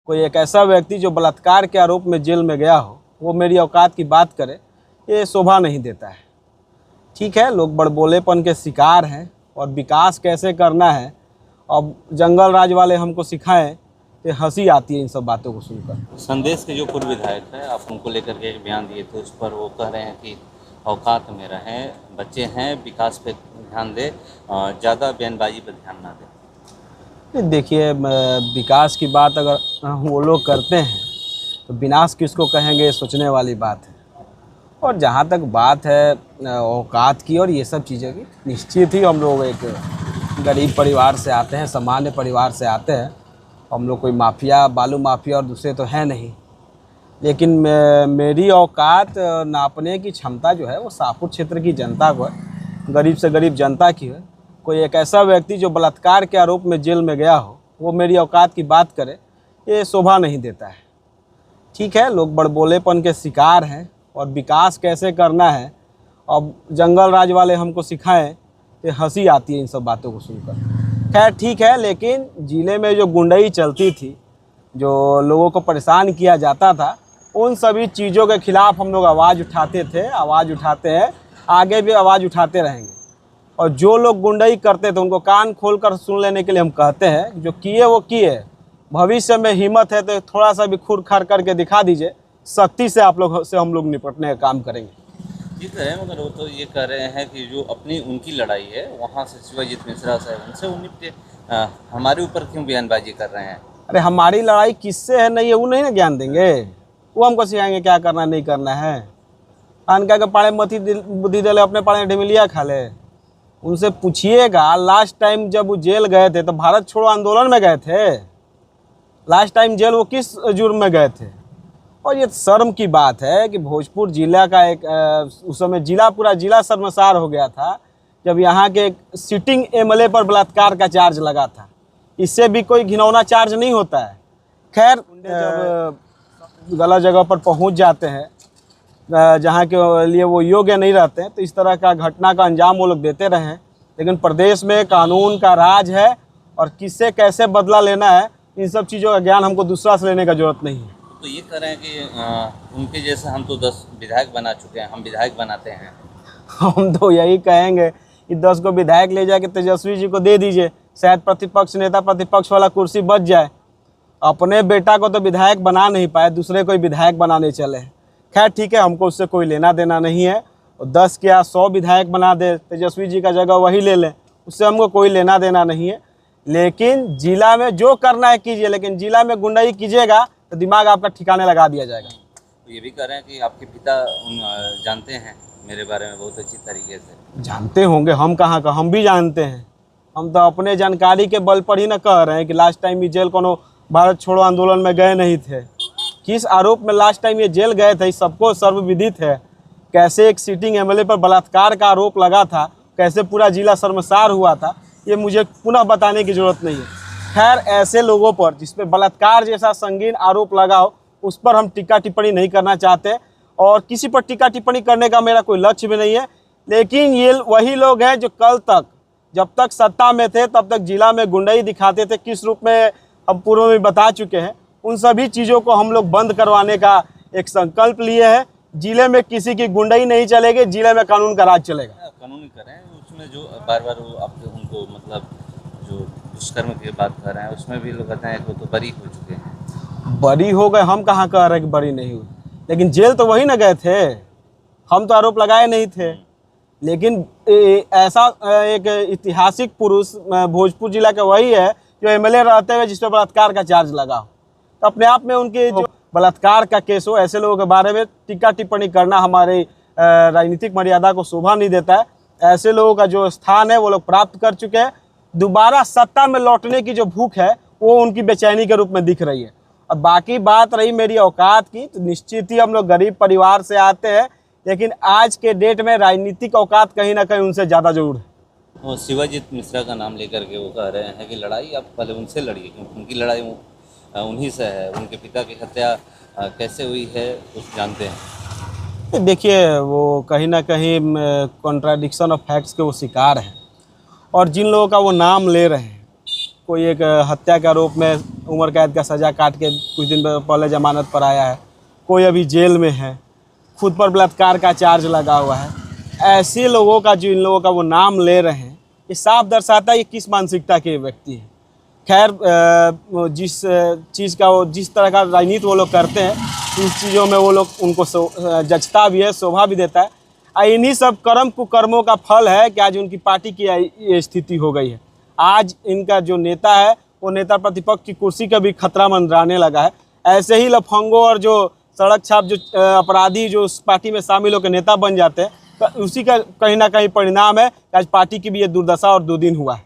कोई एक ऐसा व्यक्ति जो बलात्कार के आरोप में जेल में गया हो वो मेरी औकात की बात करे, ये शोभा नहीं देता है। ठीक है, लोग बड़बोलेपन के शिकार हैं और विकास कैसे करना है अब जंगल राज वाले हमको सिखाएं तो हंसी आती है इन सब बातों को सुनकर। संदेश के जो पूर्व विधायक है, आप उनको लेकर के एक बयान दिए थे, उस पर वो कह रहे हैं कि औकात में रहें, बच्चे हैं, विकास पे ध्यान दें, ज़्यादा बयानबाजी पर ध्यान ना दें। देखिए, विकास की बात अगर वो लोग करते हैं तो विनाश किसको कहेंगे, सोचने वाली बात है। और जहाँ तक बात है औकात की और ये सब चीज़ें की, निश्चित ही हम लोग एक गरीब परिवार से आते हैं, सामान्य परिवार से आते हैं। हम लोग कोई माफिया, बालू माफिया और दूसरे तो हैं नहीं, लेकिन मेरी औकात नापने की क्षमता जो है वो शाहपुर क्षेत्र की जनता को है, गरीब से गरीब जनता की है। कोई एक ऐसा व्यक्ति जो बलात्कार के आरोप में जेल में गया हो वो मेरी औकात की बात करे, ये शोभा नहीं देता है। ठीक है, लोग बड़बोलेपन के शिकार हैं और विकास कैसे करना है अब जंगल राज वाले हमको सिखाएं तो हंसी आती है इन सब बातों को सुनकर। खैर ठीक है, लेकिन ज़िले में जो गुंडई चलती थी, जो लोगों को परेशान किया जाता था, उन सभी चीज़ों के खिलाफ़ हम लोग आवाज़ उठाते थे, आवाज़ उठाते हैं, आगे भी आवाज़ उठाते रहेंगे। और जो लोग गुंडई करते थे उनको कान खोलकर सुन लेने के लिए हम कहते हैं, जो किए वो किए। भविष्य में हिम्मत है तो थोड़ा सा भी खुर खार करके दिखा दीजिए, सख्ती से आप लोग से हम लोग निपटने का काम करेंगे। जी कह रहे हैं, मगर वो तो ये कह रहे हैं कि जो अपनी उनकी लड़ाई है वहाँ से शिवाजीत मिश्रा साहब उनसे वो निपटे, हमारे ऊपर क्यों बयानबाजी कर रहे हैं? अरे हमारी लड़ाई किससे है नहीं है वो नहीं ना ज्ञान देंगे, वो हमको सिखाएंगे क्या करना नहीं करना है। अनका के पाड़े मथी बुद्धि दे ले, अपने पाड़े ढिमिलिया खा ले। उनसे पूछिएगा, लास्ट टाइम जब वो जेल गए थे तो भारत छोड़ो आंदोलन में गए थे। लास्ट टाइम जेल वो किस जुर्म में गए थे? और ये शर्म की बात है कि भोजपुर जिला का एक उस समय पूरा जिला शर्मसार हो गया था जब यहाँ के एक सिटिंग एमएलए पर बलात्कार का चार्ज लगा था। इससे भी कोई घिनौना चार्ज नहीं होता है। खैर, जब गलत जगह पर पहुँच जाते हैं जहाँ के लिए वो योग्य नहीं रहते हैं तो इस तरह का घटना का अंजाम वो लोग देते रहे हैं। लेकिन प्रदेश में कानून का राज है और किससे कैसे बदला लेना है इन सब चीज़ों का ज्ञान हमको दूसरा से लेने का जरूरत नहीं है। तो ये कह रहे हैं कि उनके जैसे हम तो 10 विधायक बना चुके हैं, हम विधायक बनाते हैं। हम तो यही कहेंगे कि 10 को विधायक ले जाके तेजस्वी जी को दे दीजिए, शायद प्रतिपक्ष नेता प्रतिपक्ष वाला कुर्सी बच जाए। अपने बेटा को तो विधायक बना नहीं पाए, दूसरे कोई विधायक बनाने चले। खैर ठीक है, हमको उससे कोई लेना देना नहीं है। 10 क्या 100 विधायक बना दे, तेजस्वी जी का जगह वही ले लें, उससे हमको कोई लेना देना नहीं है। लेकिन जिला में जो करना है कीजिए, लेकिन जिला में गुंडाई कीजिएगा तो दिमाग आपका ठिकाने लगा दिया जाएगा। तो ये भी कह रहे हैं कि आपके पिता जानते हैं मेरे बारे में बहुत अच्छी तरीके से। जानते होंगे, हम कहाँ का, हम भी जानते हैं। हम तो अपने जानकारी के बल पर ही ना कह रहे हैं कि लास्ट टाइम ये जेल कोनो भारत छोड़ो आंदोलन में गए नहीं थे। किस आरोप में लास्ट टाइम ये जेल गए थे सबको सर्वविदित है। कैसे एक सिटिंग एमएलए पर बलात्कार का आरोप लगा था, कैसे पूरा जिला शर्मसार हुआ था, ये मुझे पुनः बताने की ज़रूरत नहीं है। खैर, ऐसे लोगों पर जिस पे बलात्कार जैसा संगीन आरोप लगा हो उस पर हम टीका टिप्पणी नहीं करना चाहते और किसी पर टीका टिप्पणी करने का मेरा कोई लक्ष्य भी नहीं है। लेकिन ये वही लोग हैं जो कल तक, जब तक सत्ता में थे तब तक जिला में गुंडाई दिखाते थे, किस रूप में हम पूर्व में बता चुके हैं। उन सभी चीज़ों को हम लोग बंद करवाने का एक संकल्प लिए हैं। जिले में किसी की गुंडाई नहीं चलेगी, जिले में कानून का राज चलेगा। कानूनी करें, उसमें जो बार बार उनको मतलब जो दुष्कर्म की बात कर रहे हैं उसमें भी लोग कहते हैं कि वो तो बरी हो चुके हैं। बरी हो गए, हम कहाँ कह रहे हैं कि बरी नहीं हुई, लेकिन जेल तो वही ना गए थे। हम तो आरोप लगाए नहीं थे। लेकिन ऐसा एक ऐतिहासिक पुरुष भोजपुर जिला का वही है जो एमएलए रहते हुए जिस पर बलात्कार का चार्ज लगा। तो अपने आप में उनके जो बलात्कार का केस हो, ऐसे लोगों के बारे में टीका टिप्पणी करना हमारे राजनीतिक मर्यादा को शोभा नहीं देता है। ऐसे लोगों का जो स्थान है वो लोग प्राप्त कर चुके हैं। दोबारा सत्ता में लौटने की जो भूख है वो उनकी बेचैनी के रूप में दिख रही है। अब बाकी बात रही मेरी औकात की, तो निश्चित ही हम लोग गरीब परिवार से आते हैं, लेकिन आज के डेट में राजनीतिक औकात कहीं ना कहीं उनसे ज़्यादा जरूर है। वो शिवाजीत मिश्रा का नाम लेकर के वो कह रहे हैं कि लड़ाई आप पहले उनसे लड़िए, क्योंकि उनकी लड़ाई उन्हीं से है। उनके पिता की हत्या कैसे हुई है उस जानते हैं। देखिए, वो कहीं ना कहीं कॉन्ट्राडिक्शन ऑफ फैक्ट्स के वो शिकार हैं और जिन लोगों का वो नाम ले रहे हैं कोई एक हत्या के आरोप में उम्र कैद का सज़ा काट के कुछ दिन पहले जमानत पर आया है, कोई अभी जेल में है, खुद पर बलात्कार का चार्ज लगा हुआ है। ऐसे लोगों का जो इन लोगों का वो नाम ले रहे हैं, ये साफ दर्शाता है ये किस मानसिकता के व्यक्ति हैं। खैर जिस चीज़ का वो जिस तरह का राजनीति वो लोग करते हैं, इन चीज़ों में वो लोग उनको जचता भी है, शोभा भी देता है। इन्हीं सब कर्म कुकर्मों का फल है कि आज उनकी पार्टी की ये स्थिति हो गई है। आज इनका जो नेता है वो नेता प्रतिपक्ष की कुर्सी का भी खतरा मंडराने लगा है। ऐसे ही लफंगों और जो सड़क छाप जो अपराधी जो उस पार्टी में शामिल होकर नेता बन जाते हैं, तो उसी का कहीं ना कहीं परिणाम है कि आज पार्टी की भी ये दुर्दशा और दुर्दिन हुआ है।